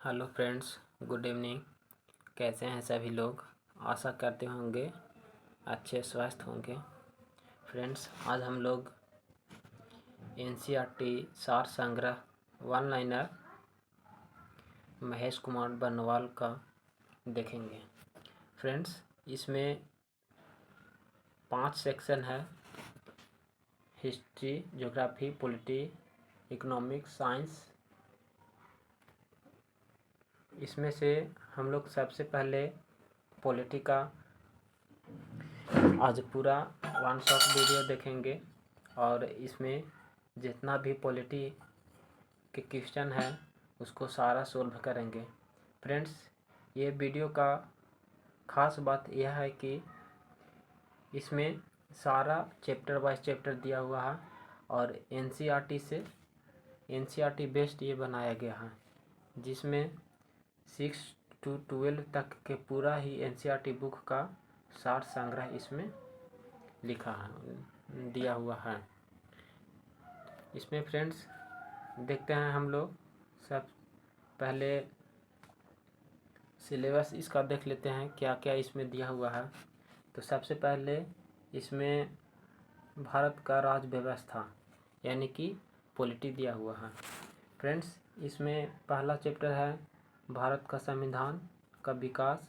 Hello friends, good evening. कैसे हैं सभी लोग? आशा करते होंगे अच्छे स्वस्थ होंगे। फ्रेंड्स, आज हम लोग एनसीईआरटी सार संग्रह वन लाइनर महेश कुमार बनवाल का देखेंगे। फ्रेंड्स, इसमें 5 सेक्शन है: history, geography, polity, economics, science. इसमें से हम लोग सबसे पहले पॉलिटी का आज पूरा वन शॉट वीडियो देखेंगे और इसमें जितना भी पॉलिटी के क्वेश्चन है उसको सारा सोल्व करेंगे। फ्रेंड्स, ये वीडियो का ख़ास बात यह है कि इसमें सारा चैप्टर वाइज चैप्टर दिया हुआ है और एनसीईआरटी बेस्ड ये बनाया गया है, जिसमें 6 to 12 तक के पूरा ही एनसीईआरटी बुक का सार संग्रह इसमें लिखा है, दिया हुआ है। इसमें फ्रेंड्स देखते हैं हम लोग सब पहले सिलेबस इसका देख लेते हैं क्या क्या इसमें दिया हुआ है। तो सबसे पहले इसमें भारत का राज्य व्यवस्था यानी कि पॉलिटी दिया हुआ है। फ्रेंड्स, इसमें पहला चैप्टर है भारत का संविधान का विकास,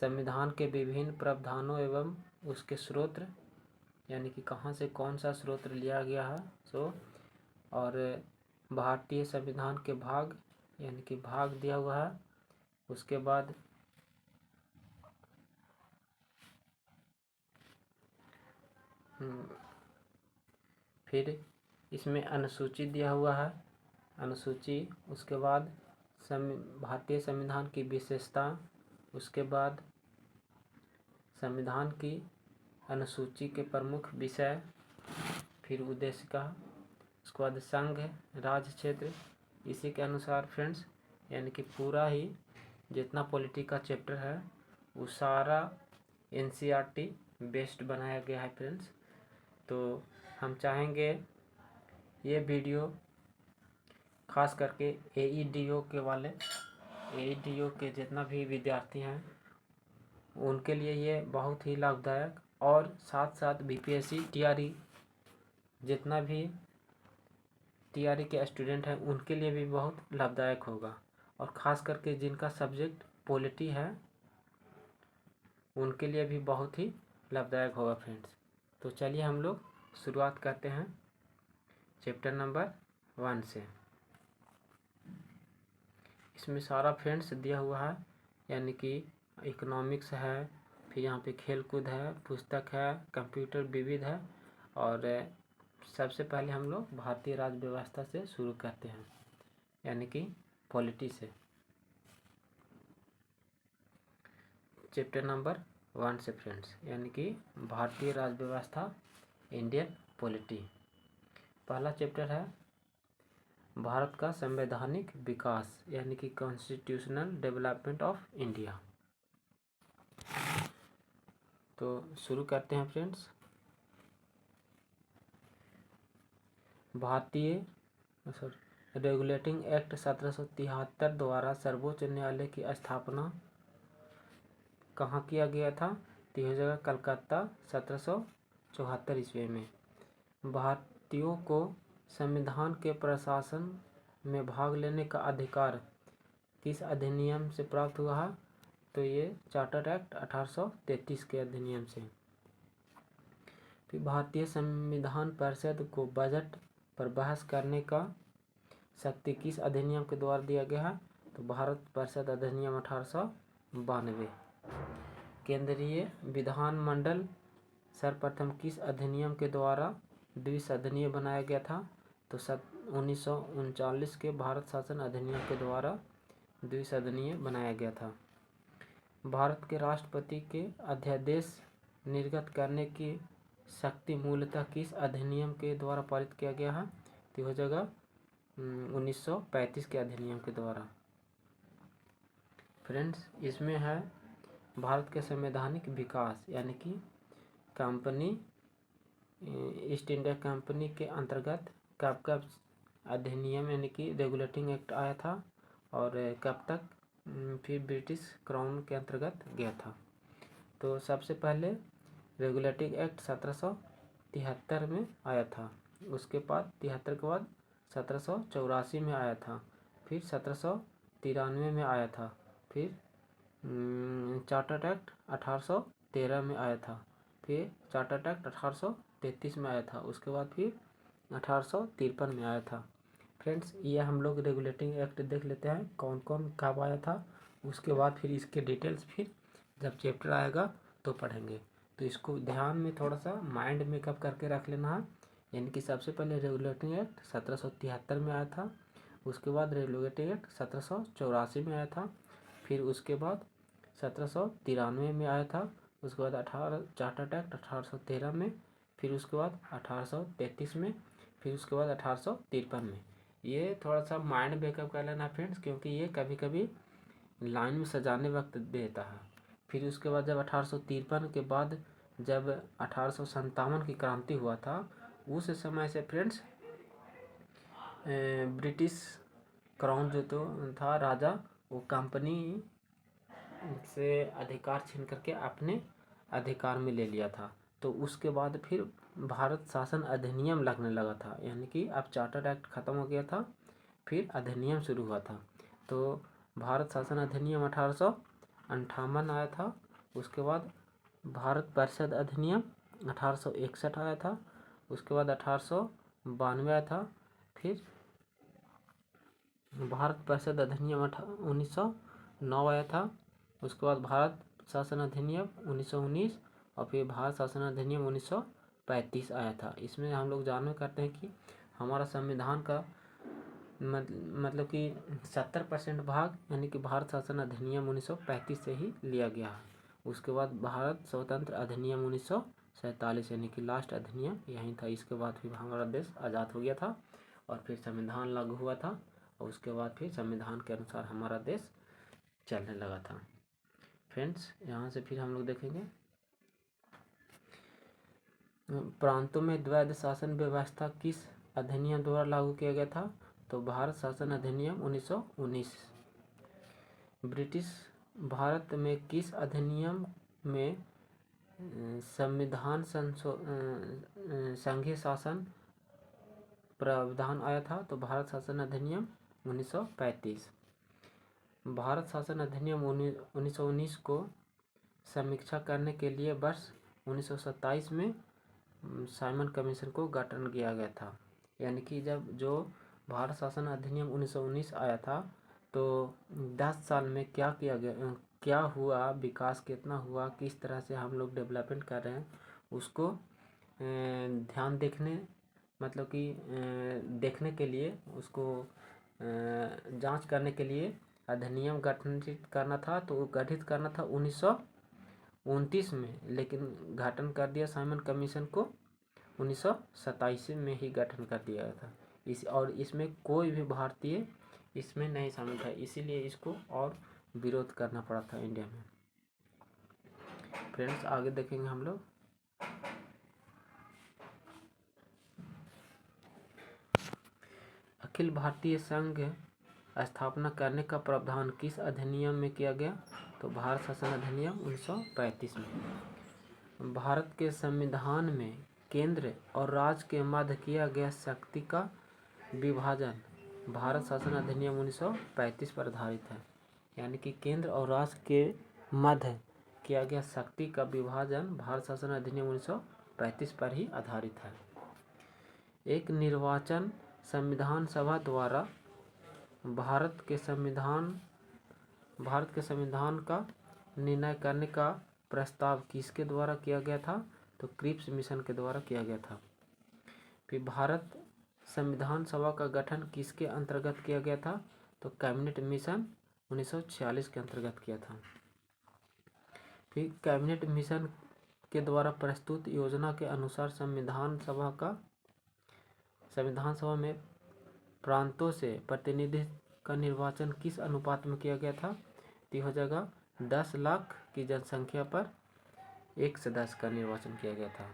संविधान के विभिन्न प्रावधानों एवं उसके स्रोत यानी कि कहाँ से कौन सा स्रोत लिया गया है और भारतीय संविधान के भाग यानी कि भाग दिया हुआ है। उसके बाद फिर इसमें अनुसूची दिया हुआ है, अनुसूची। उसके बाद भारतीय संविधान की विशेषता, उसके बाद संविधान की अनुसूची के प्रमुख विषय, फिर उद्देशिका, उसके बाद संघ राज्य क्षेत्र। इसी के अनुसार फ्रेंड्स यानी कि पूरा ही जितना पॉलिटी का चैप्टर है वो सारा एनसीईआरटी बेस्ड बनाया गया है फ्रेंड्स। तो हम चाहेंगे ये वीडियो खास करके एईडीओ के जितना भी विद्यार्थी हैं उनके लिए ये बहुत ही लाभदायक, और साथ साथ बीपीएससी टीआरई जितना भी टीआरई के स्टूडेंट हैं उनके लिए भी बहुत लाभदायक होगा, और ख़ास करके जिनका सब्जेक्ट पॉलिटी है उनके लिए भी बहुत ही लाभदायक होगा फ्रेंड्स। तो चलिए हम लोग शुरुआत करते हैं चैप्टर नंबर 1 से। इसमें सारा फ्रेंड्स दिया हुआ है यानी कि इकोनॉमिक्स है, फिर यहाँ पे खेल कूद है, पुस्तक है, कंप्यूटर विविध है, और सबसे पहले हम लोग भारतीय राज्य व्यवस्था से शुरू करते हैं यानी कि पॉलिटी से। चैप्टर नंबर 1 से फ्रेंड्स यानी कि भारतीय राज्य व्यवस्था, इंडियन पॉलिटी। पहला चैप्टर है भारत का संवैधानिक विकास यानी कि कॉन्स्टिट्यूशनल डेवलपमेंट ऑफ इंडिया। तो शुरू करते हैं फ्रेंड्स। भारतीय रेगुलेटिंग एक्ट 1773 द्वारा सर्वोच्च न्यायालय की स्थापना कहाँ किया गया था? तो यह जगह कलकत्ता 1774 ईस्वी में। भारतीयों को संविधान के प्रशासन में भाग लेने का अधिकार किस अधिनियम से प्राप्त हुआ है? तो ये चार्टर एक्ट 1833 के अधिनियम से। फिर भारतीय संविधान परिषद को बजट पर बहस करने का शक्ति किस अधिनियम के द्वारा दिया गया है? तो भारत परिषद अधिनियम 1892। केंद्रीय विधानमंडल सर्वप्रथम किस अधिनियम के द्वारा द्विसदनीय बनाया गया था? तो 1939 के भारत शासन अधिनियम के द्वारा द्विसदनीय बनाया गया था। भारत के राष्ट्रपति के अध्यादेश निर्गत करने की शक्ति मूलतः किस अधिनियम के द्वारा पारित किया गया है? तो यह जगह 1935 के अधिनियम के द्वारा। फ्रेंड्स, इसमें है भारत के संवैधानिक विकास यानी कि कंपनी ईस्ट इंडिया कंपनी के अंतर्गत कब कब अधिनियम यानी कि रेगुलेटिंग एक्ट आया था और कब तक फिर ब्रिटिश क्राउन के अंतर्गत गया था। तो सबसे पहले रेगुलेटिंग एक्ट 1773 में आया था, उसके बाद 73 के बाद 1784 में आया था, फिर 1793 में आया था, फिर चार्टर एक्ट 1813 में आया था, फिर चार्टर एक्ट 1833 में आया था, उसके बाद फिर 1853 में आया था। फ्रेंड्स, ये हम लोग रेगुलेटिंग एक्ट देख लेते हैं कौन कौन कब आया था, उसके बाद फिर इसके डिटेल्स फिर जब चैप्टर आएगा तो पढ़ेंगे। तो इसको ध्यान में थोड़ा सा माइंड मेकअप करके रख लेना है। यानी कि सबसे पहले रेगुलेटिंग एक्ट 1773 में आया था, उसके बाद रेगुलेटिंग एक्ट 1784 में आया था, फिर उसके बाद 1793 में आया था, उसके बाद चार्टर एक्ट 1813 में, फिर उसके बाद 1833 में, फिर उसके बाद 1853 में। ये थोड़ा सा माइंड बैकअप कर लेना फ्रेंड्स, क्योंकि ये कभी कभी लाइन में सजाने वक्त देता है। फिर उसके बाद जब 1853 के बाद जब 1857 की क्रांति हुआ था, उस समय से फ्रेंड्स ब्रिटिश क्राउन जो तो था राजा, वो कंपनी से अधिकार छीन करके अपने अधिकार में ले लिया था। तो उसके बाद फिर भारत शासन अधिनियम लगने लगा था, यानी कि अब चार्टर एक्ट ख़त्म हो गया था, फिर अधिनियम शुरू हुआ था। तो भारत शासन अधिनियम 1858 आया था, उसके बाद भारत परिषद अधिनियम 1861 आया था, उसके बाद 1892 आया था, फिर भारत परिषद अधिनियम 1909 आया था, उसके बाद भारत शासन अधिनियम 1919 और फिर भारत शासन अधिनियम 1935 आया था। इसमें हम लोग जानना करते हैं कि हमारा संविधान का मतलब कि 70% भाग यानी कि भारत शासन अधिनियम 1935 से ही लिया गया है। उसके बाद भारत स्वतंत्र अधिनियम 1947 यानी कि लास्ट अधिनियम यहीं था। इसके बाद फिर हमारा देश आज़ाद हो गया था और फिर संविधान लागू हुआ था, और उसके बाद फिर संविधान के अनुसार हमारा देश चलने लगा था। फ्रेंड्स, यहाँ से फिर हम लोग देखेंगे प्रांतों में द्वैध शासन व्यवस्था किस अधिनियम द्वारा लागू किया गया था। तो भारत शासन अधिनियम 1919। ब्रिटिश भारत में किस अधिनियम में संविधान संघीय शासन प्रावधान आया था। तो भारत शासन अधिनियम 1935। भारत शासन अधिनियम 1919 को समीक्षा करने के लिए वर्ष 1927 में साइमन कमीशन को गठन किया गया था। यानी कि जब जो भारत शासन अधिनियम 1919 आया था, तो 10 साल में क्या किया गया, क्या हुआ, विकास कितना हुआ, किस तरह से हम लोग डेवलपमेंट कर रहे हैं, उसको ध्यान देखने मतलब कि देखने के लिए, उसको जांच करने के लिए अधिनियम गठित करना था। तो गठित करना था 1929 में, लेकिन गठन कर दिया साइमन कमीशन को 1927 में ही गठन कर दिया गया था। और इसमें कोई भी भारतीय इसमें नहीं शामिल था, इसीलिए इसको और विरोध करना पड़ा था इंडिया में। फ्रेंड्स, आगे देखेंगे हम लोग अखिल भारतीय संघ स्थापना करने का प्रावधान किस अधिनियम में किया गया। तो भारत शासन अधिनियम 1935 में। भारत के संविधान में केंद्र और राज्य के मध्य किया गया शक्ति का विभाजन भारत शासन अधिनियम 1935 पर आधारित है। यानी कि केंद्र और राज्य के मध्य किया गया शक्ति का विभाजन भारत शासन अधिनियम 1935 पर ही आधारित है। एक निर्वाचन संविधान सभा द्वारा भारत के संविधान का निर्णय करने का प्रस्ताव किसके द्वारा किया गया था। तो क्रिप्स मिशन के द्वारा किया गया था। फिर भारत संविधान सभा का गठन किसके अंतर्गत किया गया था। तो कैबिनेट मिशन 1946 के अंतर्गत किया था। फिर कैबिनेट मिशन के द्वारा प्रस्तुत योजना के अनुसार संविधान सभा में प्रांतों से प्रतिनिधि का निर्वाचन किस अनुपात में किया गया था। तो यह जगह 10 लाख की जनसंख्या पर 1 से 10 का निर्वाचन किया गया था।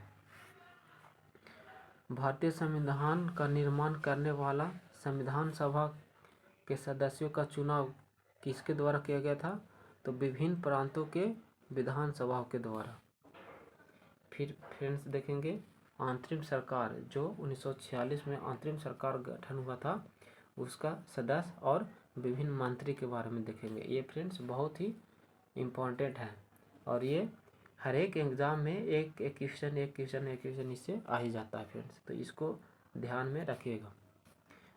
भारतीय संविधान का निर्माण करने वाला संविधान सभा के सदस्यों का चुनाव किसके द्वारा किया गया था? तो विभिन्न प्रांतों के विधानसभाओं के द्वारा। फिर फ्रेंड्स देखेंगे अंतरिम सरकार, जो 1946 में अंतरिम सरकार गठन हुआ था, उसका सदस्य और विभिन्न मंत्री के बारे में देखेंगे। ये फ्रेंड्स बहुत ही इम्पोर्टेंट है और ये हर एक एग्ज़ाम में एक क्वेश्चन इससे आ ही जाता है फ्रेंड्स, तो इसको ध्यान में रखिएगा।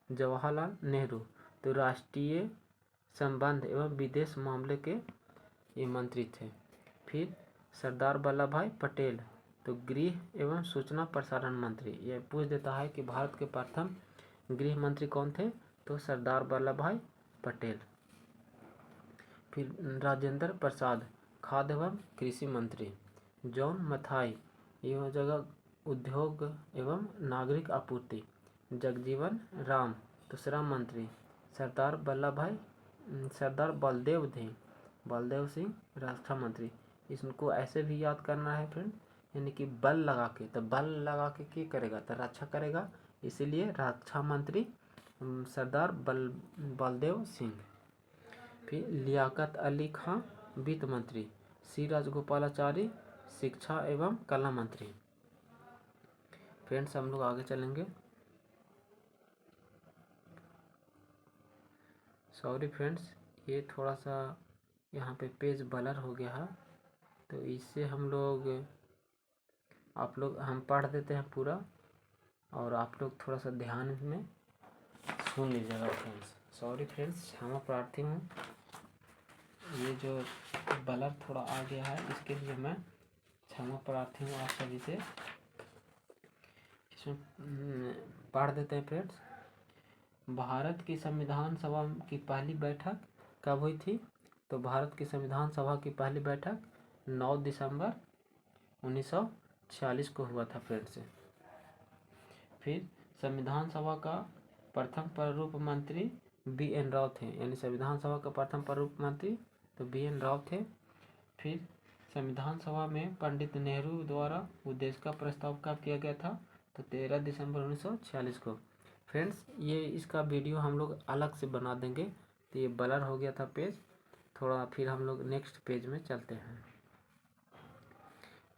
जवाहरलाल नेहरू तो राष्ट्रीय संबंध एवं विदेश मामले के ये मंत्री थे। फिर सरदार वल्लभ भाई पटेल तो गृह एवं सूचना प्रसारण मंत्री। ये पूछ देता है कि भारत के प्रथम गृह मंत्री कौन थे? तो सरदार वल्लभ भाई पटेल। फिर राजेंद्र प्रसाद खाद्य एवं कृषि मंत्री। जॉन मथाई ये हो जाएगा उद्योग एवं नागरिक आपूर्ति। जगजीवन राम तो श्रम मंत्री। सरदार बलदेव सिंह रक्षा मंत्री। इसको ऐसे भी याद करना है फ्रेंड, यानी कि बल लगा के, तो बल लगा के क्या करेगा? तो रक्षा करेगा, इसीलिए रक्षा मंत्री सरदार बलदेव सिंह। फिर लियाकत अली खां वित्त मंत्री। सी राजगोपालाचारी शिक्षा एवं कला मंत्री। फ्रेंड्स हम लोग आगे चलेंगे। सॉरी फ्रेंड्स, ये थोड़ा सा यहाँ पे पेज ब्लर हो गया है, तो इससे हम पढ़ देते हैं पूरा और आप लोग थोड़ा सा ध्यान में सुन लीजिएगा फ्रेंड्स। सॉरी फ्रेंड्स, क्षमा प्रार्थी हूँ, ये जो ब्लर थोड़ा आ गया है इसके लिए मैं क्षमा प्रार्थी हूँ आप सभी से। इसमें पढ़ देते हैं फ्रेंड्स। भारत की संविधान सभा की पहली बैठक कब हुई थी? तो भारत की संविधान सभा की पहली बैठक 9 दिसंबर 1946 को हुआ था फ्रेंड्स। फिर संविधान सभा का प्रथम प्रारूप मंत्री BN राव थे, यानी संविधान सभा का प्रथम प्रारूप मंत्री तो BN राव थे। फिर संविधान सभा में पंडित नेहरू द्वारा उद्देश्य का प्रस्ताव कब किया गया था? तो 13 दिसंबर 1946 को। फ्रेंड्स ये इसका वीडियो हम लोग अलग से बना देंगे, तो ये ब्लर हो गया था पेज थोड़ा। फिर हम लोग नेक्स्ट पेज में चलते हैं।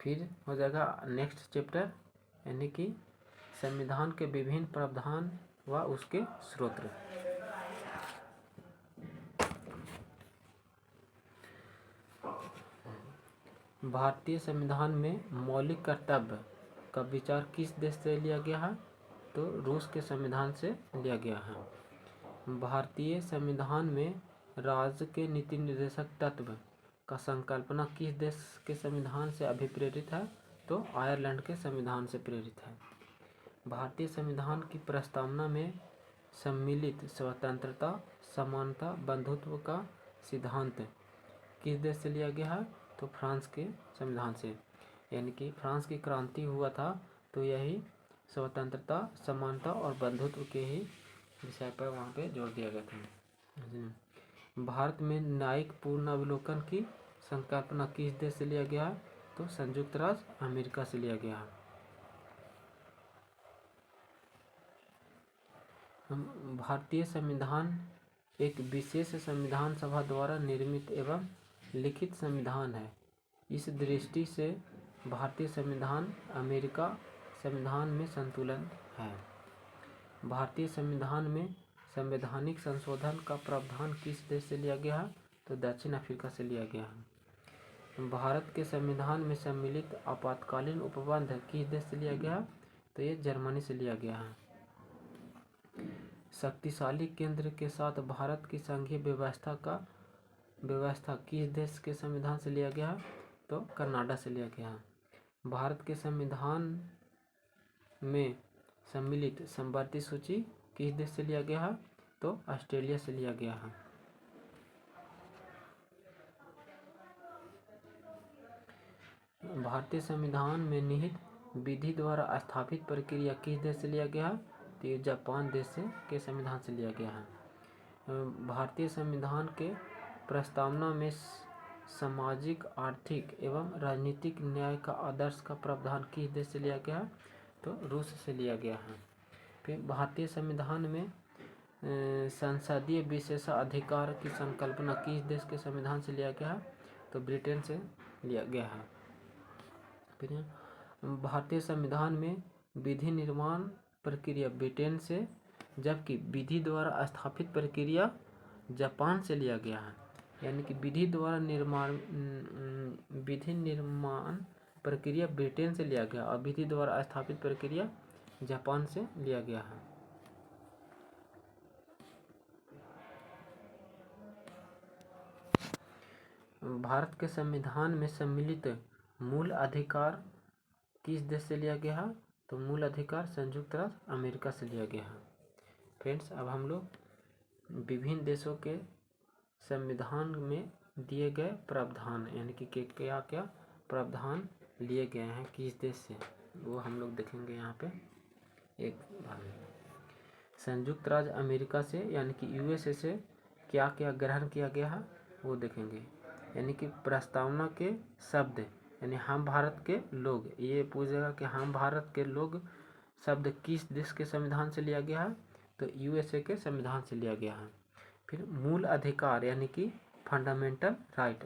फिर हो जाएगा नेक्स्ट चैप्टर, यानी कि संविधान के विभिन्न प्रावधान व उसके स्रोत। भारतीय संविधान में मौलिक कर्तव्य का विचार किस देश से लिया गया है? तो रूस के संविधान से लिया गया है। भारतीय संविधान में राज्य के नीति निर्देशक तत्व का संकल्पना किस देश के संविधान से अभिप्रेरित है? तो आयरलैंड के संविधान से प्रेरित है। भारतीय संविधान की प्रस्तावना में सम्मिलित स्वतंत्रता, समानता, बंधुत्व का सिद्धांत किस देश से लिया गया है? तो फ्रांस के संविधान से, यानी कि फ्रांस की क्रांति हुआ था तो यही स्वतंत्रता, समानता और बंधुत्व के ही विषय पर वहाँ पे जोर दिया गया था। भारत में न्यायिक पूर्णावलोकन की संकल्पना किस देश से लिया गया है? तो संयुक्त राज्य अमेरिका से लिया गया है। भारतीय संविधान एक विशेष संविधान सभा द्वारा निर्मित एवं लिखित संविधान है। इस दृष्टि से भारतीय संविधान अमेरिका संविधान में संतुलन है। भारतीय संविधान में संवैधानिक संशोधन का प्रावधान किस देश से लिया गया है? तो दक्षिण अफ्रीका से लिया गया है। भारत के संविधान में सम्मिलित आपातकालीन उपबंध किस देश से लिया गया है? तो ये जर्मनी से लिया गया है। शक्तिशाली केंद्र के साथ भारत की संघीय व्यवस्था किस देश के संविधान से लिया गया है? तो कनाडा से लिया गया है। भारत के संविधान में सम्मिलित समवर्ती सूची किस देश से लिया गया है? तो ऑस्ट्रेलिया से लिया गया है। भारतीय संविधान में निहित विधि द्वारा स्थापित प्रक्रिया किस देश से लिया गया है? तो ये जापान देश के संविधान से लिया गया है। भारतीय संविधान के प्रस्तावना में सामाजिक, आर्थिक एवं राजनीतिक न्याय का आदर्श का प्रावधान किस देश से लिया गया है? तो रूस से लिया गया है। फिर भारतीय संविधान में संसदीय विशेषाधिकार की संकल्पना किस देश के संविधान से लिया गया है? तो ब्रिटेन से लिया गया है। फिर भारतीय संविधान में विधि निर्माण प्रक्रिया ब्रिटेन से, जबकि विधि द्वारा स्थापित प्रक्रिया जापान से लिया गया है। यानी कि विधि निर्माण प्रक्रिया ब्रिटेन से लिया गया और विधि द्वारा स्थापित प्रक्रिया जापान से लिया गया है। भारत के संविधान में सम्मिलित मूल अधिकार किस देश से लिया गया है? तो मूल अधिकार संयुक्त राज्य अमेरिका से लिया गया है। फ्रेंड्स, अब हम लोग विभिन्न देशों के संविधान में दिए गए प्रावधान यानी कि क्या क्या प्रावधान लिए गए हैं किस देश से, वो हम लोग देखेंगे यहाँ पे एक भाग में। संयुक्त राज्य अमेरिका से यानी कि यूएसए से क्या क्या ग्रहण किया गया है वो देखेंगे। यानी कि प्रस्तावना के शब्द यानी हम भारत के लोग, ये पूछेगा कि हम भारत के लोग शब्द किस देश के संविधान से लिया गया है? तो यूएसए के संविधान से लिया गया है। फिर मूल अधिकार यानी कि फंडामेंटल राइट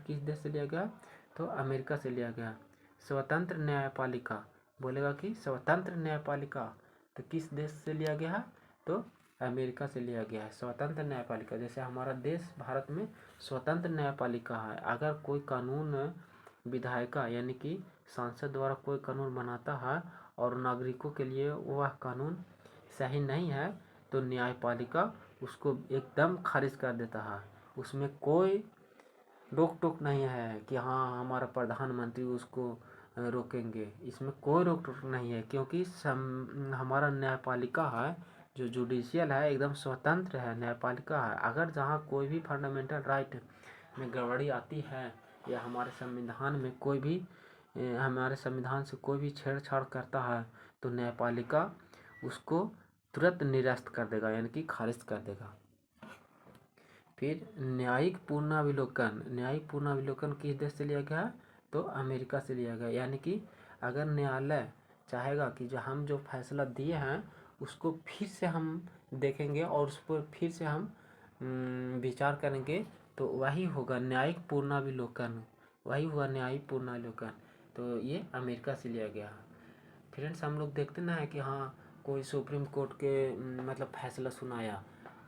किस देश से लिया गया? तो अमेरिका से लिया गया। स्वतंत्र न्यायपालिका, बोलेगा कि स्वतंत्र न्यायपालिका तो किस देश से लिया गया है? तो अमेरिका से लिया गया है स्वतंत्र न्यायपालिका। जैसे हमारा देश भारत में स्वतंत्र न्यायपालिका है, अगर कोई कानून विधायिका यानी कि सांसद द्वारा कोई कानून बनाता है और नागरिकों के लिए वह कानून सही नहीं है तो न्यायपालिका उसको एकदम खारिज कर देता है। उसमें कोई रोक टोक नहीं है कि हाँ हमारा प्रधानमंत्री उसको रोकेंगे, इसमें कोई रोक टोक नहीं है क्योंकि हमारा न्यायपालिका है जो जुडिशियल है एकदम स्वतंत्र है, न्यायपालिका है। अगर जहाँ कोई भी फंडामेंटल राइट में गड़बड़ी आती है या हमारे संविधान में कोई भी हमारे संविधान से कोई भी छेड़छाड़ करता है तो न्यायपालिका उसको तुरंत निरस्त कर देगा यानी कि खारिज कर देगा। फिर न्यायिक पुनर्विलोकन किस देश से लिया गया? तो अमेरिका से लिया गया। यानी कि अगर न्यायालय चाहेगा कि जो हम जो फैसला दिए हैं उसको फिर से हम देखेंगे और उस पर फिर से हम विचार करेंगे तो वही होगा न्यायिक पुनर्विलोकन, तो ये अमेरिका से लिया गया। फ्रेंड्स, हम लोग देखते ना है कि हाँ कोई सुप्रीम कोर्ट के मतलब फैसला सुनाया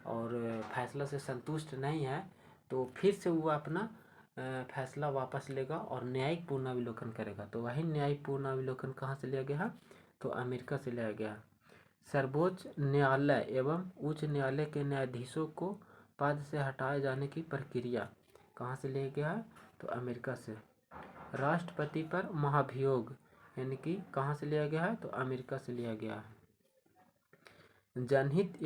और फैसला से संतुष्ट नहीं है तो फिर से वो अपना फैसला वापस लेगा और न्यायिक पुनर्विलोकन करेगा। तो वही न्यायिक पुनर्विलोकन कहाँ से लिया गया? तो अमेरिका से लिया गया। सर्वोच्च न्यायालय एवं उच्च न्यायालय के न्यायाधीशों को पद से हटाए जाने की प्रक्रिया कहाँ से लिया गया है? तो अमेरिका से। राष्ट्रपति पर महाभियोग यानी कि कहाँ से लिया गया है? तो अमेरिका से लिया गया है। जनहित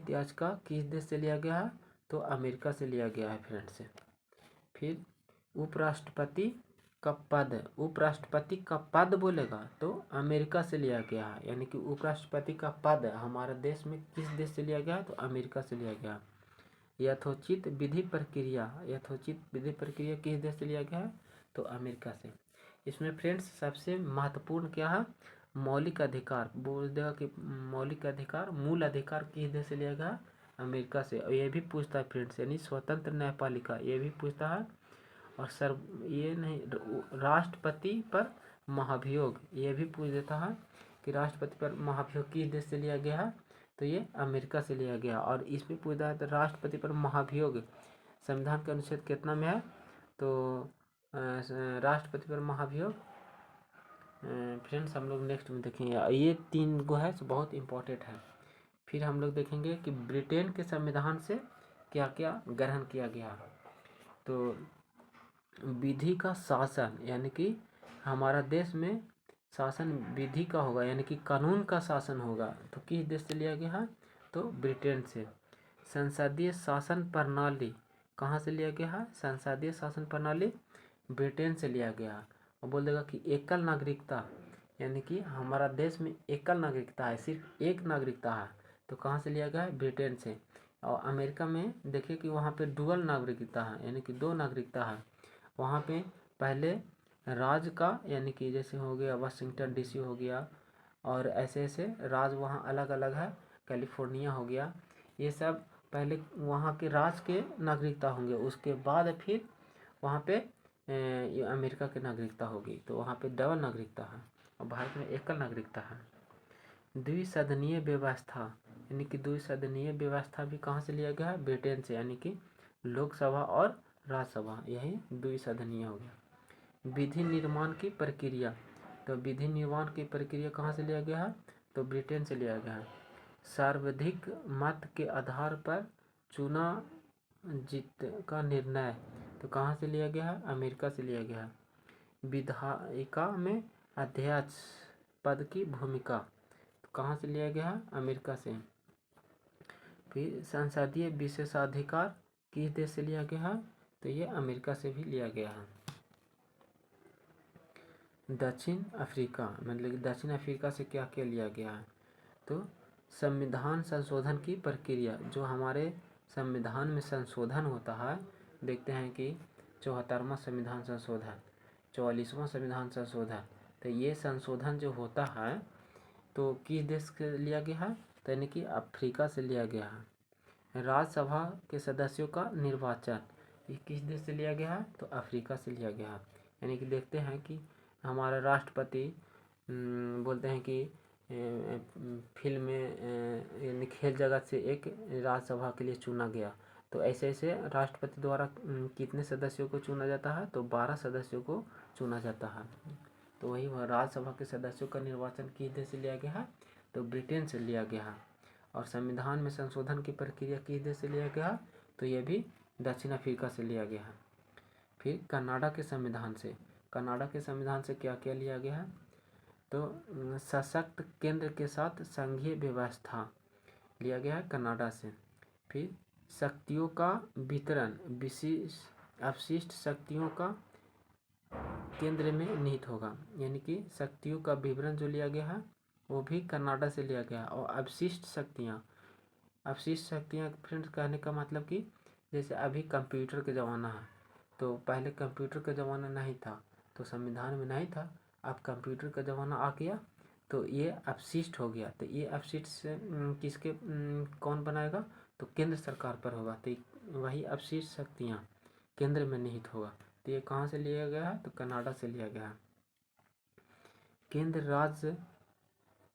याचिका किस देश से लिया गया है? तो अमेरिका से लिया गया है फ्रेंड्स। फिर उपराष्ट्रपति का पद बोलेगा तो अमेरिका से लिया गया है। यानी कि उपराष्ट्रपति का पद हमारे देश में किस देश से लिया गया? तो अमेरिका से लिया गया। यथोचित विधि प्रक्रिया किस देश से लिया गया है? तो अमेरिका से। इसमें फ्रेंड्स सबसे महत्वपूर्ण क्या है? मौलिक अधिकार बोल देगा कि मूल अधिकार किस देश से लिया गया? अमेरिका से। और ये भी पूछता है फ्रेंड्स यानी स्वतंत्र न्यायपालिका ये भी पूछता है। और राष्ट्रपति पर महाभियोग ये भी पूछ देता है कि राष्ट्रपति पर महाभियोग किस देश से लिया गया है? तो ये अमेरिका से लिया गया। और इसमें पूछता है तो राष्ट्रपति पर महाभियोग संविधान के अनुच्छेद कितना में है? तो राष्ट्रपति पर महाभियोग फ्रेंड्स हम लोग नेक्स्ट में देखेंगे। ये 3 गो है बहुत इम्पोर्टेंट है। फिर हम लोग देखेंगे कि ब्रिटेन के संविधान से क्या क्या ग्रहण किया गया। तो विधि का शासन यानी कि हमारा देश में शासन विधि का होगा यानी कि कानून का शासन होगा तो किस देश से लिया गया है? तो ब्रिटेन से। संसदीय शासन प्रणाली कहाँ से लिया गया है? संसदीय शासन प्रणाली ब्रिटेन से लिया गया। और बोल देगा कि एकल नागरिकता यानी कि हमारा देश में एकल नागरिकता है, सिर्फ एक नागरिकता है तो कहाँ से लिया गया है? ब्रिटेन से। और अमेरिका में देखिए कि वहाँ पे डुअल नागरिकता है यानी कि 2 नागरिकता है। वहाँ पे पहले राज्य का यानी कि जैसे हो गया वाशिंगटन डीसी हो गया और ऐसे ऐसे राज्य वहाँ अलग अलग है कैलिफोर्निया हो गया, ये सब पहले वहाँ के राज्य के नागरिकता होंगे, उसके बाद फिर वहाँ पे ये अमेरिका की नागरिकता होगी। तो वहाँ पे डबल नागरिकता है और भारत में एकल नागरिकता है। द्विसदनीय व्यवस्था, यानी कि द्विसदनीय व्यवस्था भी कहाँ से लिया गया है? ब्रिटेन से, यानी कि लोकसभा और राज्यसभा, यही द्विसदनीय हो गया। विधि निर्माण की प्रक्रिया, तो विधि निर्माण की प्रक्रिया कहाँ से लिया गया है? तो ब्रिटेन से लिया गया है। सर्वाधिक मत के आधार पर चुना जीत का निर्णय, तो कहाँ से लिया गया है? अमेरिका से लिया गया है। विधायिका में अध्यक्ष पद की भूमिका, तो कहाँ से लिया गया है? अमेरिका से। फिर संसदीय विशेषाधिकार किस देश से लिया गया है? तो ये अमेरिका से भी लिया गया है। दक्षिण अफ्रीका, मतलब दक्षिण अफ्रीका से क्या क्या लिया गया है? तो संविधान संशोधन की प्रक्रिया, जो हमारे संविधान में संशोधन होता है, देखते हैं कि 74वां संविधान संशोधन, 44वां संविधान संशोधन, तो ये संशोधन जो होता है तो किस देश से लिया गया है? तो यानी कि अफ्रीका से लिया गया है। राज्यसभा के सदस्यों का निर्वाचन, ये किस देश से लिया गया है? तो अफ्रीका से लिया गया है। यानी कि देखते हैं कि हमारा राष्ट्रपति बोलते हैं कि फिल्म में यानी खेल जगत से एक राज्यसभा के लिए चुना गया, तो ऐसे ऐसे राष्ट्रपति द्वारा कितने सदस्यों को चुना जाता है? तो 12 सदस्यों को चुना जाता है। तो वही राज्यसभा के सदस्यों का निर्वाचन किस देश से लिया गया है? तो ब्रिटेन से लिया गया है। और संविधान में संशोधन की प्रक्रिया किस देश से लिया गया? तो ये भी दक्षिण अफ्रीका से लिया गया है। फिर कनाडा के संविधान से, कनाडा के संविधान से क्या क्या लिया गया है? तो सशक्त केंद्र के साथ संघीय व्यवस्था लिया गया है कनाडा से। फिर शक्तियों का वितरण, विशिष्ट अपशिष्ट शक्तियों का केंद्र में निहित होगा, यानी कि शक्तियों का विवरण जो लिया गया है वो भी कनाडा से लिया गया है। और अवशिष्ट शक्तियाँ, अवशिष्ट शक्तियाँ फ्रेंड्स कहने का मतलब कि जैसे अभी कंप्यूटर का ज़माना है, तो पहले कंप्यूटर का ज़माना नहीं था तो संविधान में नहीं था, अब कंप्यूटर का ज़माना आ गया तो ये अपशिष्ट हो गया। तो ये अपशिष्ट से किसके कौन बनाएगा? तो केंद्र सरकार पर होगा, तो वही अपशिष्ट शक्तियाँ केंद्र में निहित होगा। तो ये कहाँ से लिया गया है? तो कनाडा से लिया गया है।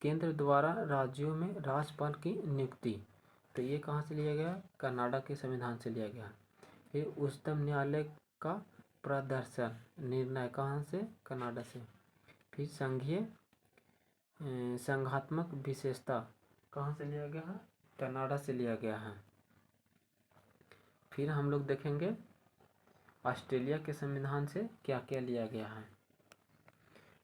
केंद्र द्वारा राज्यों में राज्यपाल की नियुक्ति, तो ये कहाँ से लिया गया? कनाडा के संविधान से लिया गया। फिर उच्चतम न्यायालय का प्रदर्शन निर्णय कहाँ से? कनाडा से। फिर संघीय संघात्मक विशेषता कहाँ से लिया गया है? कनाडा से लिया गया है। फिर हम लोग देखेंगे ऑस्ट्रेलिया के संविधान से क्या क्या लिया गया है।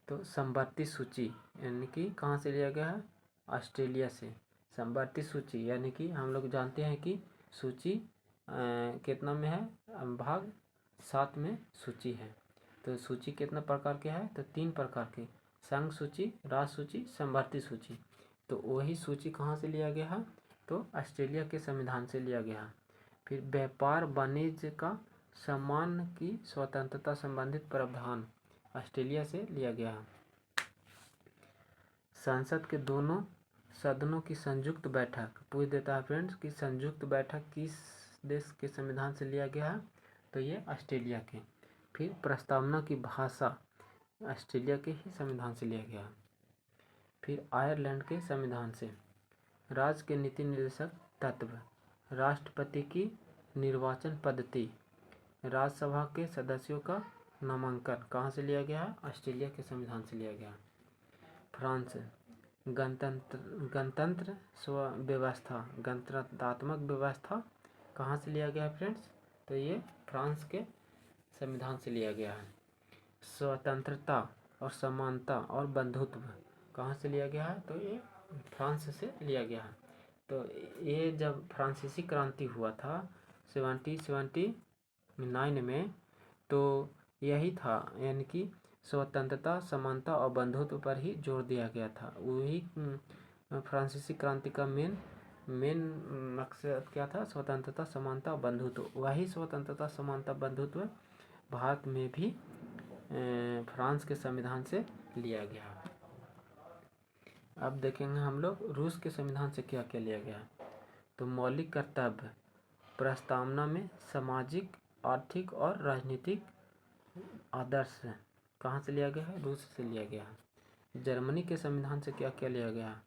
तो संवर्ती सूची, यानी कि कहाँ से लिया गया है? ऑस्ट्रेलिया से। संवर्ती सूची यानी कि हम लोग जानते हैं कि सूची कितना में है? भाग 7 में सूची है। तो सूची कितना प्रकार के है? तो 3 प्रकार के, संघ सूची, राज्य सूची, संवर्ती सूची। तो वही सूची कहाँ से लिया गया है? तो ऑस्ट्रेलिया के संविधान से लिया गया है। फिर व्यापार वाणिज्य का सम्मान की स्वतंत्रता संबंधित प्रावधान ऑस्ट्रेलिया से लिया गया है। संसद के दोनों सदनों की संयुक्त बैठक पूछ देता है फ्रेंड्स कि संयुक्त बैठक किस देश के संविधान से लिया गया है? तो ये ऑस्ट्रेलिया के। फिर प्रस्तावना की भाषा ऑस्ट्रेलिया के ही संविधान से लिया गया है। फिर आयरलैंड के संविधान से राज्य के नीति निर्देशक तत्व, राष्ट्रपति की निर्वाचन पद्धति, राज्यसभा के सदस्यों का नामांकन कहाँ से लिया गया है? ऑस्ट्रेलिया के संविधान से लिया गया। फ्रांस गणतंत्र स्व व्यवस्था, गणतंत्रात्मक व्यवस्था कहाँ से लिया गया है फ्रेंड्स? तो ये फ्रांस के संविधान से लिया गया है। स्वतंत्रता और समानता और बंधुत्व कहाँ से लिया गया है? तो ये फ्रांस से लिया गया है। तो ये जब फ्रांसीसी क्रांति हुआ था 1779 में, तो यही था, यानी कि स्वतंत्रता, समानता और बंधुत्व पर ही जोर दिया गया था। वही फ्रांसीसी क्रांति का मेन मकसद क्या था? स्वतंत्रता, समानता और बंधुत्व। वही स्वतंत्रता, समानता, बंधुत्व भारत में भी फ्रांस के संविधान से लिया गया। अब देखेंगे हम लोग रूस के संविधान से क्या क्या लिया गया है। तो मौलिक कर्तव्य प्रस्तावना में सामाजिक, आर्थिक और राजनीतिक आदर्श कहाँ से लिया गया है? रूस से लिया गया है। जर्मनी के संविधान से क्या क्या लिया गया है?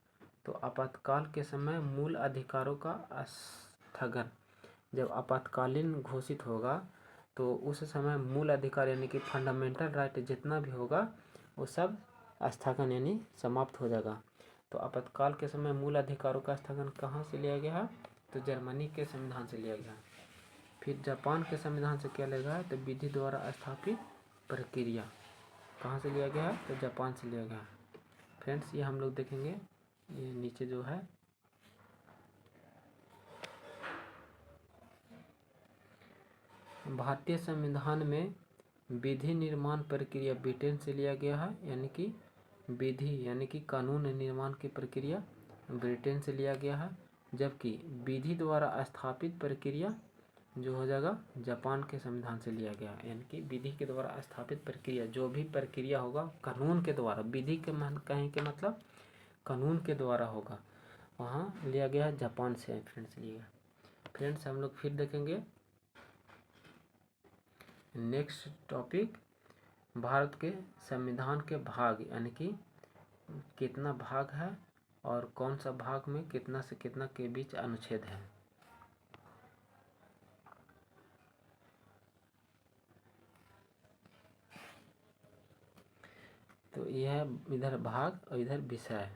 तो आपातकाल के समय मूल अधिकारों का स्थगन। जब आपातकालीन घोषित होगा तो उस समय मूल अधिकार यानी कि फंडामेंटल राइट जितना भी होगा वो सब स्थगन यानी समाप्त हो जाएगा। तो आपातकाल के समय मूल अधिकारों का स्थगन कहाँ से लिया गया है? तो जर्मनी के संविधान से लिया गया। फिर जापान के संविधान से क्या लिया गया है? तो विधि द्वारा स्थापित प्रक्रिया कहाँ से लिया गया है? तो जापान से लिया गया। फ्रेंड्स ये हम लोग देखेंगे, ये नीचे जो है भारतीय संविधान में विधि निर्माण प्रक्रिया ब्रिटेन से लिया गया है, यानी कि विधि यानी कि कानून निर्माण की प्रक्रिया ब्रिटेन से लिया गया है। जबकि विधि द्वारा स्थापित प्रक्रिया जो हो जाएगा जापान के संविधान से लिया गया, यानी कि विधि के द्वारा स्थापित प्रक्रिया जो भी प्रक्रिया होगा कानून के द्वारा, विधि के कहें के मतलब कानून के द्वारा होगा, वहाँ लिया गया है जापान से फ्रेंड्स लिया। फ्रेंड्स हम लोग फिर देखेंगे नेक्स्ट टॉपिक, भारत के संविधान के भाग यानी कि कितना भाग है और कौन सा भाग में कितना से कितना के बीच अनुच्छेद है। तो यह इधर भाग और इधर विषय।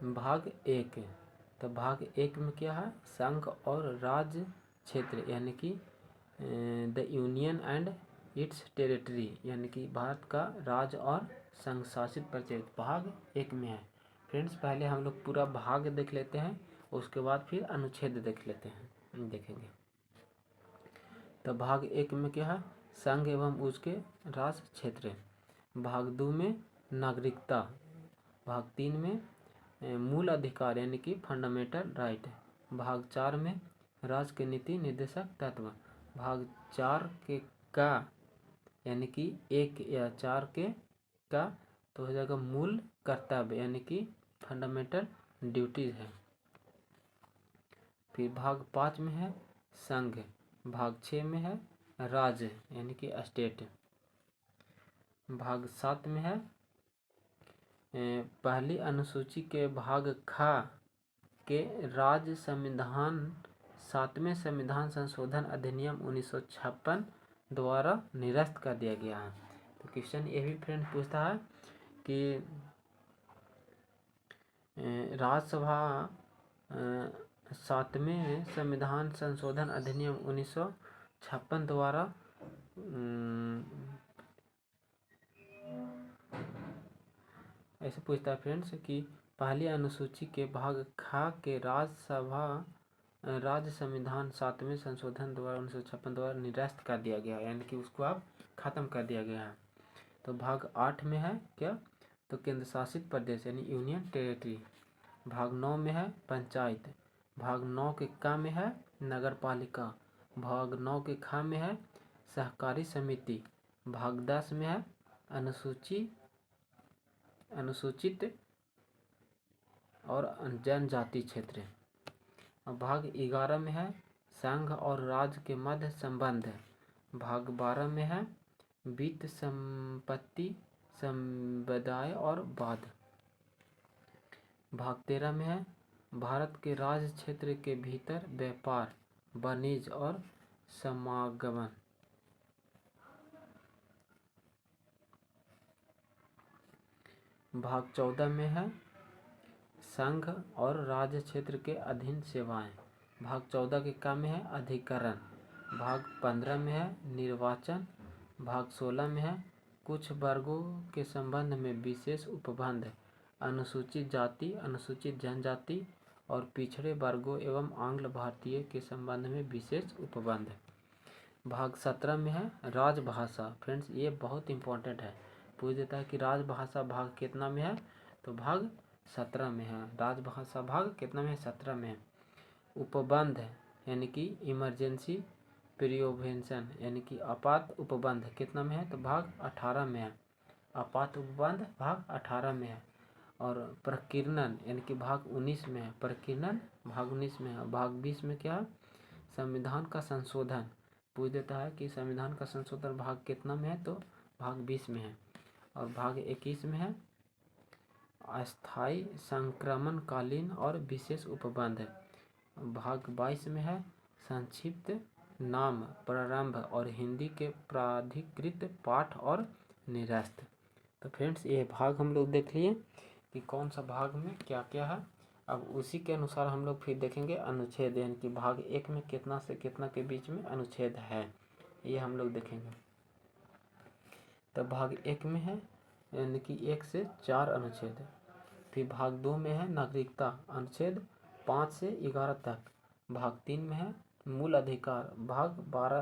भाग एक, तो भाग एक में क्या है? संघ और राज्य क्षेत्र यानी कि the union and it's territory, यानी कि भारत का राज्य और संघ शासित प्रदेश भाग एक में है। फ्रेंड्स पहले हम लोग पूरा भाग देख लेते हैं, उसके बाद फिर अनुच्छेद देख लेते हैं, देखेंगे। तो भाग एक में क्या है? संघ एवं उसके राज्य क्षेत्र। भाग दो में नागरिकता। भाग तीन में मूल अधिकार यानी कि फंडामेंटल राइट। भाग चार में राज्य के नीति निर्देशक तत्व। भाग चार के का यानी कि एक या चार के का तो हो जाएगा मूल कर्तव्य यानी कि फंडामेंटल ड्यूटीज है। फिर भाग पाँच में है संघ। भाग छः में है राज्य यानी कि स्टेट। भाग सात में है पहली अनुसूची के भाग ख के राज्य संविधान 7वें संविधान संशोधन अधिनियम 1956 द्वारा निरस्त कर दिया गया है। तो क्वेश्चन ये भी फ्रेंड पूछता है कि राज्यसभा 7वें संविधान संशोधन अधिनियम 1956 द्वारा ऐसे पूछता है फ्रेंड्स कि पहली अनुसूची के भाग ख के राज्य संविधान 7वें संशोधन द्वारा 1956 द्वारा निरस्त कर दिया गया, यानी कि उसको अब खत्म कर दिया गया है। तो भाग 8 में है क्या? तो केंद्र शासित प्रदेश यानी यूनियन टेरिटरी। भाग 9 में है पंचायत। भाग 9 के क में है नगर पालिका। भाग 9 के ख में है सहकारी समिति। भाग 10 में है अनुसूचित और जनजाति क्षेत्र। भाग 11 में है संघ और राज्य के मध्य संबंध। भाग 12 में है वित्त संपत्ति संविदाएं और वाद। भाग 13 में है भारत के राज्य क्षेत्र के भीतर व्यापार, वाणिज्य और समागमन। भाग 14 में है संघ और राज्य क्षेत्र के अधीन सेवाएं। भाग 14 के क में है अधिकरण। भाग 15 में है निर्वाचन। भाग 16 में है कुछ वर्गों के संबंध में विशेष उपबंध, अनुसूचित जाति, अनुसूचित जनजाति और पिछड़े वर्गों एवं आंग्ल भारतीय के संबंध में विशेष उपबंध। भाग 17 में है राजभाषा। फ्रेंड्स ये बहुत इंपॉर्टेंट है, पूछ देता है कि राजभाषा भाग कितना में है? तो भाग 17 में है। राजभाषा भाग कितना में है? 17 में है। उपबंध यानी कि इमरजेंसी प्रिवेंशन यानी कि आपात उपबंध कितना में है? तो भाग 18 में है। आपात उपबंध भाग 18 में है। और प्रकीर्णन यानी कि भाग 19 में है, प्रकीर्णन भाग 19 में है। भाग 20 में क्या है, संविधान का संशोधन पूछ देता है कि संविधान का संशोधन भाग कितना में है, तो भाग 20 में है। और भाग 21 में है अस्थायी संक्रमणकालीन और विशेष उपबंध है। भाग 22 में है संक्षिप्त नाम प्रारंभ और हिंदी के प्राधिकृत पाठ और निरस्त। तो फ्रेंड्स ये भाग हम लोग देख लिए कि कौन सा भाग में क्या क्या है। अब उसी के अनुसार हम लोग फिर देखेंगे अनुच्छेद, यानी कि भाग 1 में कितना से कितना के बीच में अनुच्छेद है, ये हम लोग देखेंगे। तो भाग 1 में है यानी कि 1 से 4 अनुच्छेद है। फिर भाग 2 में है नागरिकता, अनुच्छेद 5 से 11 तक। भाग 3 में है मूल अधिकार, भाग 12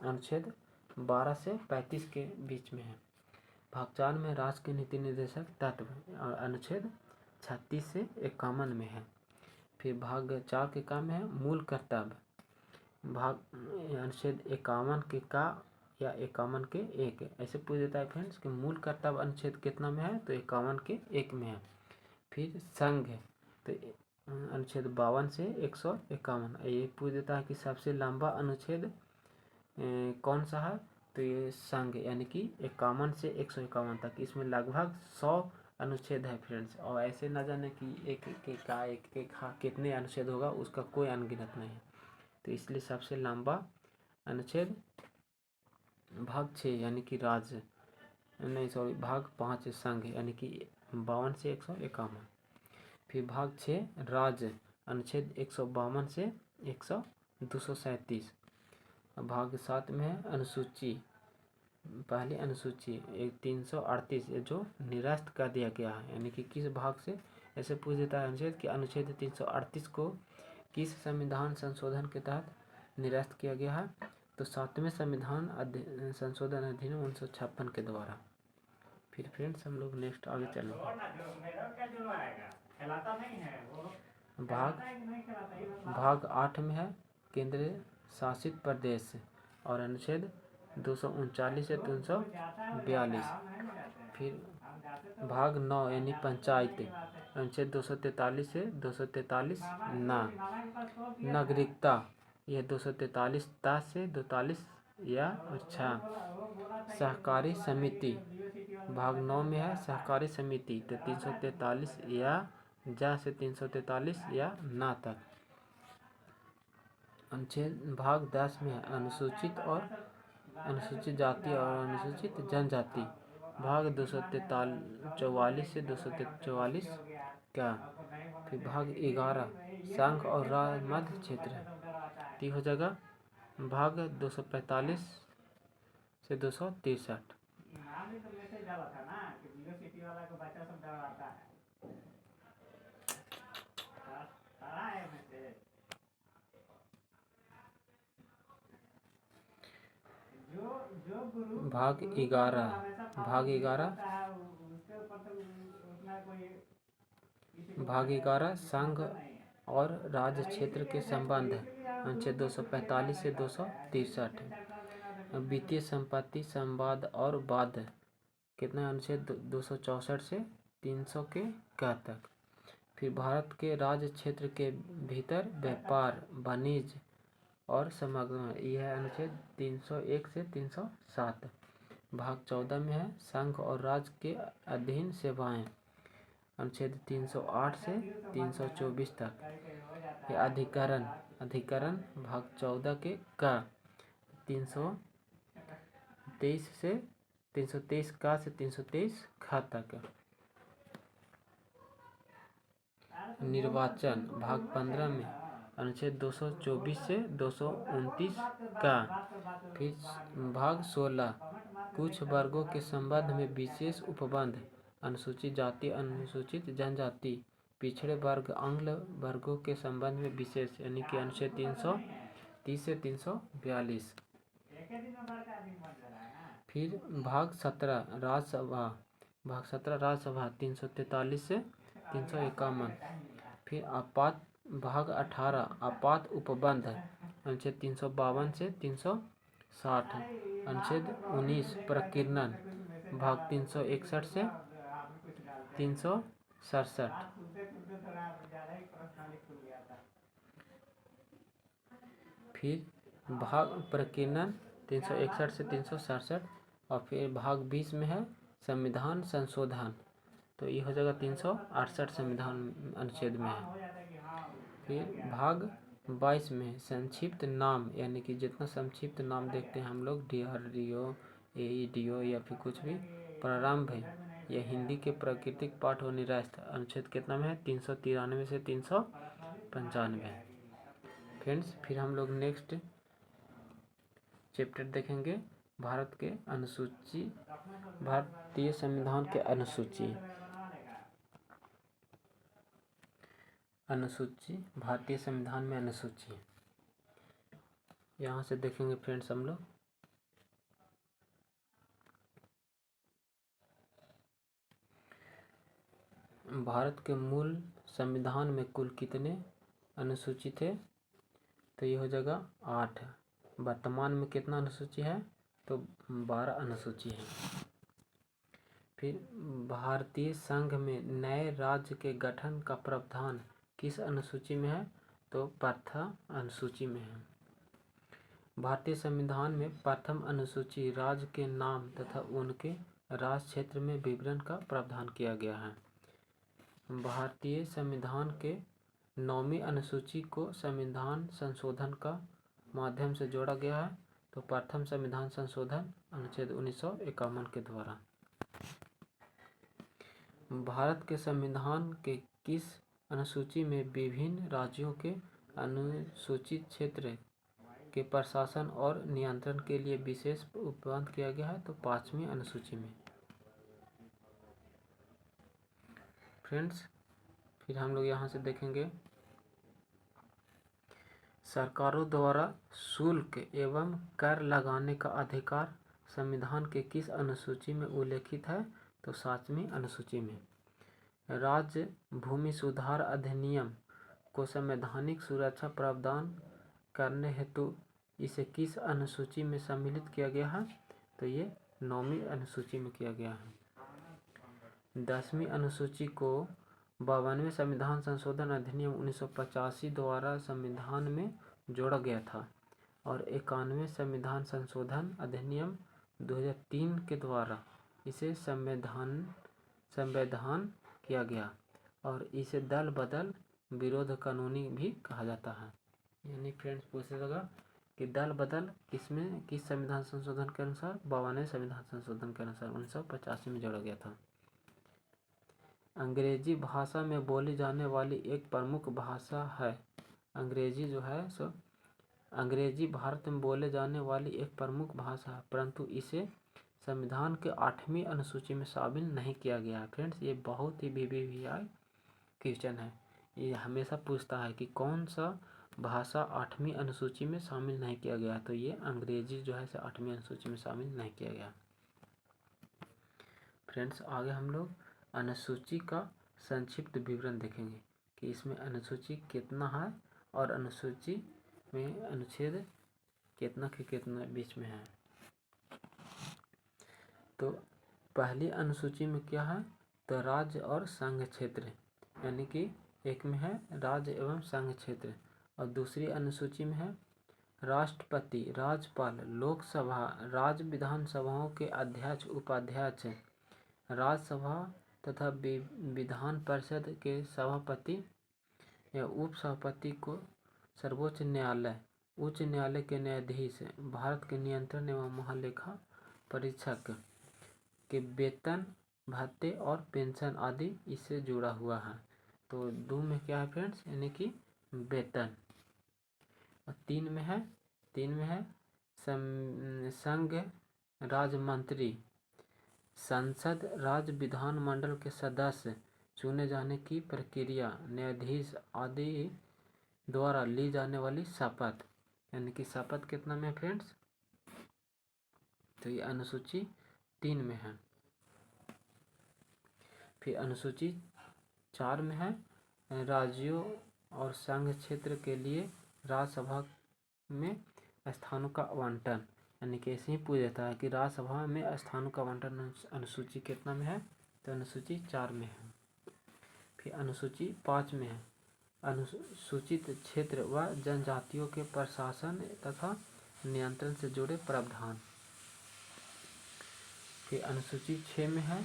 अनुच्छेद 12 से 35 के बीच में है। भाग 4 में राष्ट्र के नीति निर्देशक तत्व, अनुच्छेद 36 से 51 में है। फिर भाग 4 के का में है मूल कर्तव्य, भाग अनुच्छेद 51 के का या 51 के 1, ऐसे पूछ देता है फ्रेंड्स कि मूल कर्तव्य अनुच्छेद कितना में है, तो 51 के 1 में है। फिर संघ, तो अनुच्छेद 52 से 151, ये पूछ देता है कि सबसे लंबा अनुच्छेद कौन सा है, तो ये संघ यानी कि 51 से 151 तक। इसमें लगभग 100 अनुच्छेद है फ्रेंड्स, और ऐसे न जाने कि एक के का एक के खा कितने अनुच्छेद होगा, उसका कोई अनगिनत नहीं है। तो इसलिए सबसे लंबा अनुच्छेद भाग 6 यानी कि राज्य, नहीं सॉरी भाग 5 संघ यानी कि 52 से 151। फिर भाग 6 राज्य, अनुच्छेद 152 से 237। भाग 7 में है अनुसूची, पहली अनुसूची 338 जो निरस्त कर दिया गया है, यानी कि किस भाग से, ऐसे पूछ देता है अनुच्छेद कि अनुच्छेद 338 को किस संविधान संशोधन के तहत निरस्त किया गया है, तो 7वें संविधान संशोधन अधिनियम 1956 के द्वारा। फिर फ्रेंड्स हम लोग नेक्स्ट आगे चलेंगे। भाग 8 में है केंद्रीय शासित प्रदेश, और अनुच्छेद 239 से 342। फिर भाग 9 यानी पंचायत, अनुच्छेद 243 से 243 ना। नागरिकता, यह 243 ता से 243 या अच्छा। सहकारी समिति, भाग 9 में है सहकारी समिति, तो 343 या जा से 343 या ना तक। अनुच्छेद भाग 10 में है अनुसूचित और अनुसूचित जाति और अनुसूचित जनजाति, भाग 244 से 244 का। फिर भाग 11 संघ और राज्य मध्य क्षेत्र, ती हो जाएगा भाग 245 से 263। भाग 11 संघ और राज्य क्षेत्र के संबंध, अनुच्छेद 245 से 263। वित्तीय संपत्ति संवाद और वाद, कितना अनुच्छेद 264 से 300 के का तक। फिर भारत के राज्य क्षेत्र के भीतर व्यापार वाणिज्य और समागम, यह अनुच्छेद 301 से 307। भाग 14 में है संघ और राज्य के अधीन सेवाएं, अनुच्छेद 308 से 324 तक। यह अधिकरण भाग 14 के का 323 से 323 का से 323 खा तक। निर्वाचन भाग 15 में अनुच्छेद 224 से 229 का। फिर भाग 16 कुछ वर्गों के संबंध में विशेष उपबंध, अनुसूचित जाति अनुसूचित जनजाति पिछड़े वर्ग अंग वर्गों के संबंध में विशेष, यानी कि अनुच्छेद 330 से 342। फिर भाग 17 राज्यसभा, भाग 17 राज्यसभा 343 से 351। फिर आपात भाग 18 आपात उपबंध, अनुच्छेद 352 से 360। अनुच्छेद 19 प्रकीर्णन, भाग 361 से 300 सड़सठ। फिर भाग प्रकीर्णन 361 से 367, और फिर भाग 20 में है संविधान संशोधन, तो ये हो जाएगा 368 संविधान अनुच्छेद में है। फिर भाग 22 में संक्षिप्त नाम, यानी कि जितना संक्षिप्त नाम देखते हैं हम लोग DRDO, AEDO या फिर कुछ भी, प्रारंभ है, यह हिंदी के प्राकृतिक पाठ और निरस्त, अनुच्छेद कितना में है 393 से 395। फ्रेंड्स, फिर हम लोग नेक्स्ट चैप्टर देखेंगे भारत के अनुसूची, भारतीय संविधान के अनुसूची, भारतीय संविधान में अनुसूची, यहाँ से देखेंगे फ्रेंड्स हम लोग। भारत के मूल संविधान में कुल कितने अनुसूची थे, तो ये हो जाएगा 8। वर्तमान में कितना अनुसूची है, तो 12 अनुसूची है। फिर भारतीय संघ में नए राज्य के गठन का प्रावधान किस अनुसूची में है, तो प्रथम अनुसूची में है। भारतीय संविधान में प्रथम अनुसूची राज्य के नाम तथा उनके राज क्षेत्र में विवरण का प्रावधान किया गया है। भारतीय संविधान के 9वीं अनुसूची को संविधान संशोधन का माध्यम से जोड़ा गया है, तो प्रथम संविधान संशोधन अनुच्छेद 1951 के द्वारा। भारत के संविधान के किस अनुसूची में विभिन्न राज्यों के अनुसूचित क्षेत्र के प्रशासन और नियंत्रण के लिए विशेष उपबंध किया गया है, तो 5वीं अनुसूची में। फ्रेंड्स, फिर हम लोग यहाँ से देखेंगे सरकारों द्वारा शुल्क एवं कर लगाने का अधिकार संविधान के किस अनुसूची में उल्लेखित है, तो 7वीं अनुसूची में। राज्य भूमि सुधार अधिनियम को संवैधानिक सुरक्षा प्रदान करने हेतु इसे किस अनुसूची में सम्मिलित किया गया है, तो ये 9वीं अनुसूची में किया गया है। 10वीं अनुसूची को 52वें संविधान संशोधन अधिनियम 1985 द्वारा संविधान में जोड़ा गया था, और 91वें संविधान संशोधन अधिनियम 2003 के द्वारा इसे संवैधान किया गया, और इसे दल बदल विरोध कानूनी भी कहा जाता है। यानी फ्रेंड्स पूछेगा कि दल बदल किसमें, किस संविधान संशोधन के अनुसार, 52वें संविधान संशोधन के अनुसार 1985 में जोड़ा गया था। अंग्रेजी भाषा में बोली जाने वाली एक प्रमुख भाषा है। अंग्रेजी जो है सो अंग्रेजी भारत में बोले जाने वाली एक प्रमुख भाषा है, परंतु इसे संविधान के 8वीं अनुसूची में शामिल नहीं किया गया है। फ्रेंड्स, ये बहुत ही BBVI क्वेश्चन है, ये हमेशा पूछता है कि कौन सा भाषा 8वीं अनुसूची में शामिल नहीं किया गया, तो ये अंग्रेजी जो है 8वीं अनुसूची में शामिल नहीं किया गया। फ्रेंड्स, आगे हम लोग अनुसूची का संक्षिप्त विवरण देखेंगे कि इसमें अनुसूची कितना है और अनुसूची में अनुच्छेद कितना के कितना बीच में है। तो पहली अनुसूची में क्या है, तो राज्य और संघ क्षेत्र, यानी कि एक में है राज्य एवं संघ क्षेत्र, और दूसरी अनुसूची में है राष्ट्रपति, राज्यपाल, लोकसभा, राज्य विधानसभाओं के अध्यक्ष, उपाध्यक्ष, राज्यसभा तथा विधान परिषद के सभापति या उपसभापति को सर्वोच्च न्यायालय, उच्च न्यायालय के न्यायाधीश, भारत के नियंत्रण एवं महालेखा परीक्षक के वेतन, भत्ते और पेंशन आदि इससे जुड़ा हुआ है। तो 2 में क्या है फ्रेंड्स, यानी कि वेतन, और 3 में है संघ राज्य मंत्री, संसद, राज्य विधानमंडल के सदस्य चुने जाने की प्रक्रिया, न्यायाधीश आदि द्वारा ली जाने वाली शपथ, यानी कि शपथ कितना में है फ्रेंड्स, तो ये अनुसूची 3 में है। फिर अनुसूची 4 में है राज्यों और संघ क्षेत्र के लिए राज्यसभा में स्थानों का आवंटन, यानी कि ऐसे ही पूछ देता है कि राज्यसभा में स्थानों का आवंटन अनुसूची कितना में है, तो अनुसूची 4 में है। फिर अनुसूची 5 में है अनुसूचित क्षेत्र व जनजातियों के प्रशासन तथा नियंत्रण से जुड़े प्रावधान। फिर अनुसूची 6 में है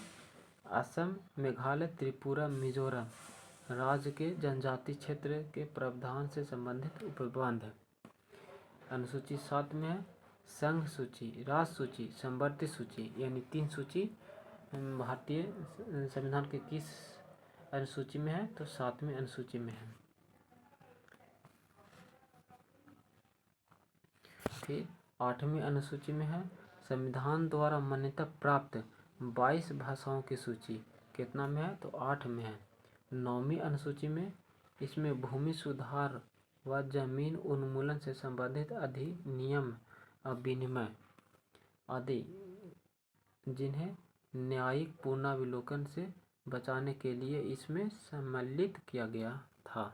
असम, मेघालय, त्रिपुरा, मिजोरम राज्य के जनजाति क्षेत्र के प्रावधान से संबंधित उपबंध। अनुसूची 7 में है संघ सूची, राज सूची, संवर्ती सूची, यानी 3 सूची भारतीय संविधान के किस अनुसूची में है? तो 7वीं अनुसूची में है। फिर 8वीं अनुसूची में है संविधान द्वारा मान्यता प्राप्त 22 भाषाओं की सूची। कितना में है? तो 8 में है। 9वीं अनुसूची में इसमें भूमि सुधार व जमीन उन्मूलन से संबंधित अधिनियम विनिमय आदि जिन्हें न्यायिक पुनरावलोकन से बचाने के लिए इसमें सम्मिलित किया गया था,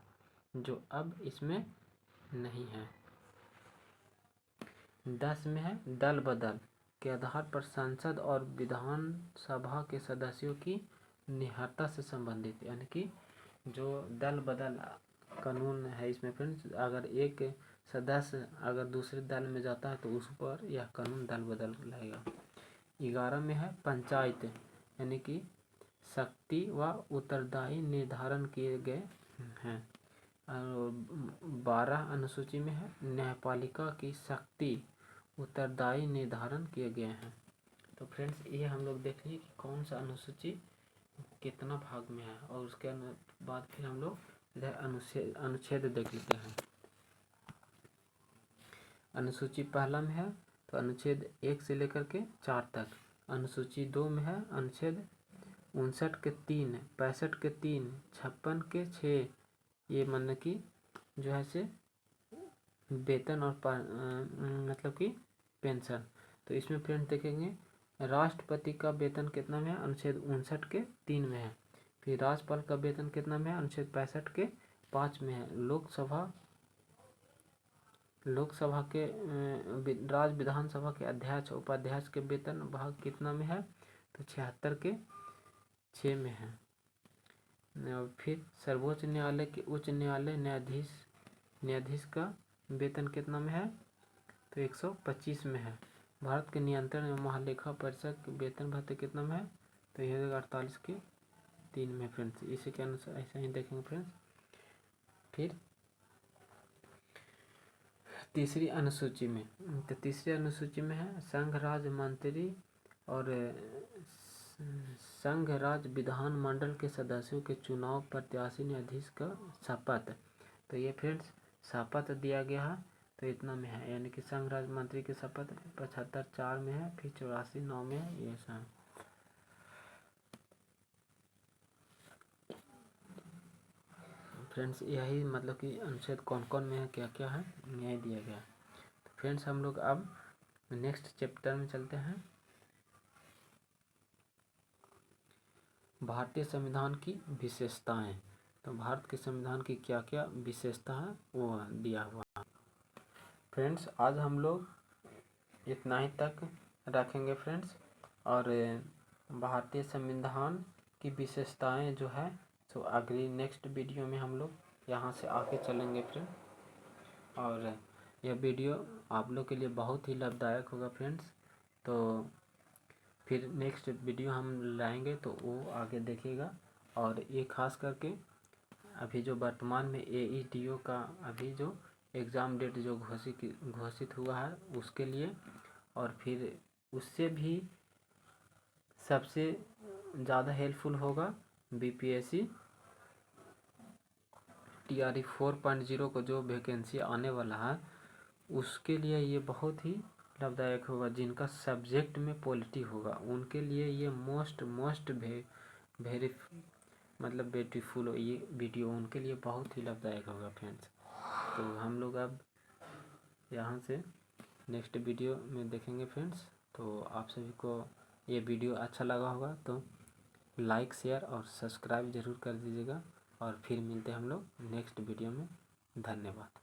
जो अब इसमें नहीं है। 10 में है दल बदल के आधार पर संसद और विधानसभा के सदस्यों की निहत्ता से संबंधित, यानी कि जो दल बदल कानून है इसमें फ्रेंड्स, अगर एक सदस्य अगर दूसरे दल में जाता है तो उस पर यह कानून दल बदल रहेगा। 11 में है पंचायत, यानी कि शक्ति व उत्तरदायी निर्धारण किए गए हैं। और 12 अनुसूची में है न्यायपालिका की शक्ति उत्तरदायी निर्धारण किए गए हैं। तो फ्रेंड्स ये हम लोग देख लिए कि कौन सा अनुसूची कितना भाग में है, और उसके बाद फिर हम लोग इधर अनुच्छेद देख लेते हैं। अनुसूची पहला में है तो अनुच्छेद 1 से लेकर के 4 तक। अनुसूची 2 में है अनुच्छेद 59 के 3, 65 के 3, 56 के 6, ये मतलब कि जो है से वेतन और मतलब कि पेंशन। तो इसमें फ्रेंड देखेंगे राष्ट्रपति का वेतन कितना में है? अनुच्छेद 59 के 3 में है। फिर राज्यपाल का वेतन कितना में है? अनुच्छेद 65 के 5 में है। लोकसभा के राज्य विधानसभा के अध्यक्ष उपाध्यक्ष के वेतन भाग कितना में है? तो 76 के 6 में है। फिर सर्वोच्च न्यायालय के उच्च न्यायालय न्यायाधीश का वेतन कितना में है? तो 125 में है। भारत के नियंत्रण एवं महालेखा परीक्षक वेतन भत्ते कितना में है? तो 1048 के 3 में फ्रेंड्स। इसी के अनुसार ऐसा ही देखेंगे फ्रेंड्स। फिर तीसरी अनुसूची में, तो तीसरी अनुसूची में है संघ राज्य मंत्री और संघ राज्य विधानमंडल के सदस्यों के चुनाव प्रत्याशी न्यायाधीश का शपथ। तो ये फ्रेंड्स शपथ दिया गया है तो इतना में है, यानी कि संघ राज्य मंत्री की शपथ 75 4 में है, फिर 84 9 में है। ये ऐसा है फ्रेंड्स। यही मतलब कि अनुच्छेद कौन कौन में है, क्या क्या है, यही दिया गया। तो फ्रेंड्स हम लोग अब नेक्स्ट चैप्टर में चलते हैं। भारतीय संविधान की विशेषताएं। तो भारत के संविधान की क्या क्या विशेषता है वो दिया हुआ है। फ्रेंड्स आज हम लोग इतना ही तक रखेंगे फ्रेंड्स, और भारतीय संविधान की विशेषताएं जो है तो अगली नेक्स्ट वीडियो में हम लोग यहाँ से आगे चलेंगे फ्रेंड। और यह वीडियो आप लोग के लिए बहुत ही लाभदायक होगा फ्रेंड्स। तो फिर नेक्स्ट वीडियो हम लाएंगे तो वो आगे देखिएगा। और ये खास करके अभी जो वर्तमान में AETO का अभी जो एग्ज़ाम डेट जो घोषित हुआ है उसके लिए, और फिर उससे भी सबसे ज़्यादा हेल्पफुल होगा BPSC TRE 4.0 को जो वैकेंसी आने वाला है उसके लिए ये बहुत ही लाभदायक होगा। जिनका सब्जेक्ट में पॉलिटी होगा उनके लिए ये मोस्ट मतलब ब्यूटीफुल ये वीडियो उनके लिए बहुत ही लाभदायक होगा फ्रेंड्स। तो हम लोग अब यहाँ से नेक्स्ट वीडियो में देखेंगे फ्रेंड्स। तो आप सभी को ये वीडियो अच्छा लगा होगा तो लाइक शेयर और सब्सक्राइब ज़रूर कर दीजिएगा। और फिर मिलते हैं हम लोग नेक्स्ट वीडियो में। धन्यवाद।